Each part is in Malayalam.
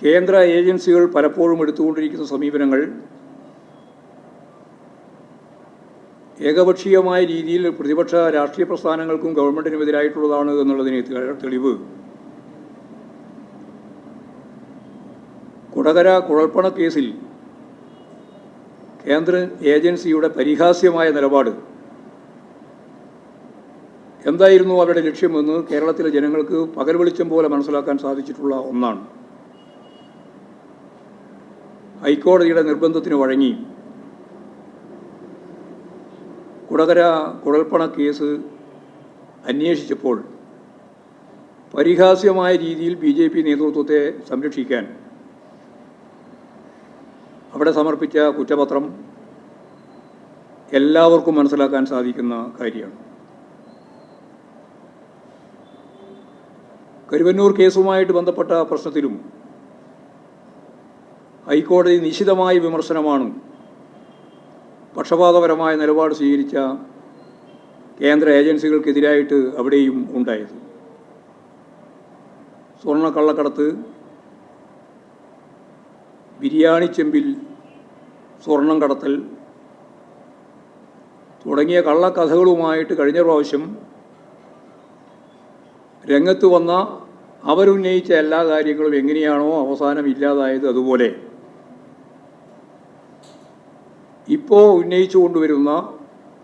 കേന്ദ്ര ഏജൻസികൾ പലപ്പോഴും എടുത്തുകൊണ്ടിരിക്കുന്ന സമീപനങ്ങൾ ഏകപക്ഷീയമായ രീതിയിൽ പ്രതിപക്ഷ രാഷ്ട്രീയ പ്രസ്ഥാനങ്ങൾക്കും ഗവൺമെൻറ്റിനുമെതിരായിട്ടുള്ളതാണ് എന്നുള്ളതിന് തെളിവ് കൊടകര കുഴൽപ്പണ കേസിൽ കേന്ദ്ര ഏജൻസിയുടെ പരിഹാസ്യമായ നിലപാട് എന്തായിരുന്നു അവരുടെ ലക്ഷ്യമെന്ന് കേരളത്തിലെ ജനങ്ങൾക്ക് പകൽ വെളിച്ചം പോലെ മനസ്സിലാക്കാൻ സാധിച്ചിട്ടുള്ള ഒന്നാണ്. ഹൈക്കോടതിയുടെ നിർബന്ധത്തിന് വഴങ്ങി കൊടകര കുഴൽപ്പണ കേസ് അന്വേഷിച്ചപ്പോൾ പരിഹാസ്യമായ രീതിയിൽ BJP നേതൃത്വത്തെ സംരക്ഷിക്കാൻ അവിടെ സമർപ്പിച്ച കുറ്റപത്രം എല്ലാവർക്കും മനസ്സിലാക്കാൻ സാധിക്കുന്ന കാര്യമാണ്. കരുവന്നൂർ കേസുമായിട്ട് ബന്ധപ്പെട്ട പ്രശ്നത്തിലും ഹൈക്കോടതി നിശിതമായ വിമർശനമാണ് പക്ഷപാതപരമായ നിലപാട് സ്വീകരിച്ച കേന്ദ്ര ഏജൻസികൾക്കെതിരായിട്ട് അവിടെയും ഉണ്ടായത്. സ്വർണ്ണക്കള്ളക്കടത്ത്, ബിരിയാണി ചെമ്പിൽ സ്വർണം കടത്തൽ തുടങ്ങിയ കള്ളക്കഥകളുമായിട്ട് കഴിഞ്ഞ പ്രാവശ്യം രംഗത്ത് വന്ന അവരുന്നയിച്ച എല്ലാ കാര്യങ്ങളും എങ്ങനെയാണോ അവസാനം ഇല്ലാതായത് അതുപോലെ ഇപ്പോൾ ഉന്നയിച്ചു കൊണ്ടുവരുന്ന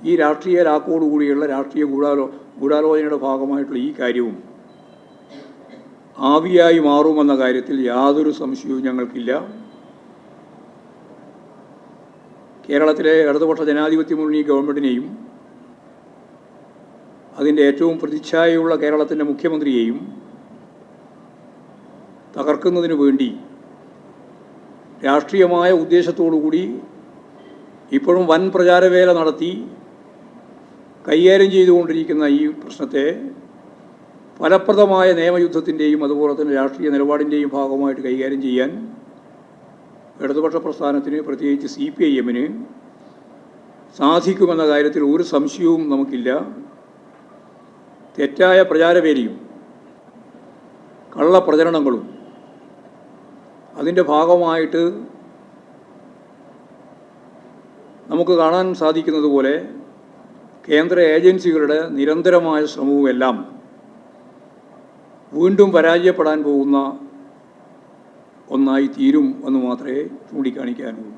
ഈ രാഷ്ട്രീയ ലാക്കോടുകൂടിയുള്ള രാഷ്ട്രീയ ഗൂഢാലോചനയുടെ ഭാഗമായിട്ടുള്ള ഈ കാര്യവും ആവിയായി മാറുമെന്ന കാര്യത്തിൽ യാതൊരു സംശയവും ഞങ്ങൾക്കില്ല. കേരളത്തിലെ ഇടതുപക്ഷ ജനാധിപത്യ മുന്നണി ഗവൺമെൻറ്റിനെയും അതിൻ്റെ ഏറ്റവും പ്രതിച്ഛായയുള്ള കേരളത്തിൻ്റെ മുഖ്യമന്ത്രിയെയും തകർക്കുന്നതിന് വേണ്ടി രാഷ്ട്രീയമായ ഉദ്ദേശത്തോടുകൂടി ഇപ്പോഴും വൻ പ്രചാരവേല നടത്തി കൈകാര്യം ചെയ്തുകൊണ്ടിരിക്കുന്ന ഈ പ്രശ്നത്തെ ഫലപ്രദമായ നിയമയുദ്ധത്തിൻ്റെയും അതുപോലെ തന്നെ രാഷ്ട്രീയ നിലപാടിൻ്റെയും ഭാഗമായിട്ട് കൈകാര്യം ചെയ്യാൻ ഇടതുപക്ഷ പ്രസ്ഥാനത്തിന്, പ്രത്യേകിച്ച് CPIM-ന് സാധിക്കുമെന്ന കാര്യത്തിൽ ഒരു സംശയവും നമുക്കില്ല. തെറ്റായ പ്രചാരവേലയും കള്ളപ്രചരണങ്ങളും അതിൻ്റെ ഭാഗമായിട്ട് നമുക്ക് കാണാൻ സാധിക്കുന്നത് പോലെ കേന്ദ്ര ഏജൻസികളുടെ നിരന്തരമായ ശ്രമവുമെല്ലാം വീണ്ടും പരാജയപ്പെടാൻ പോകുന്ന ഒന്നായി തീരും എന്ന് മാത്രമേ ചൂണ്ടിക്കാണിക്കാനുള്ളൂ.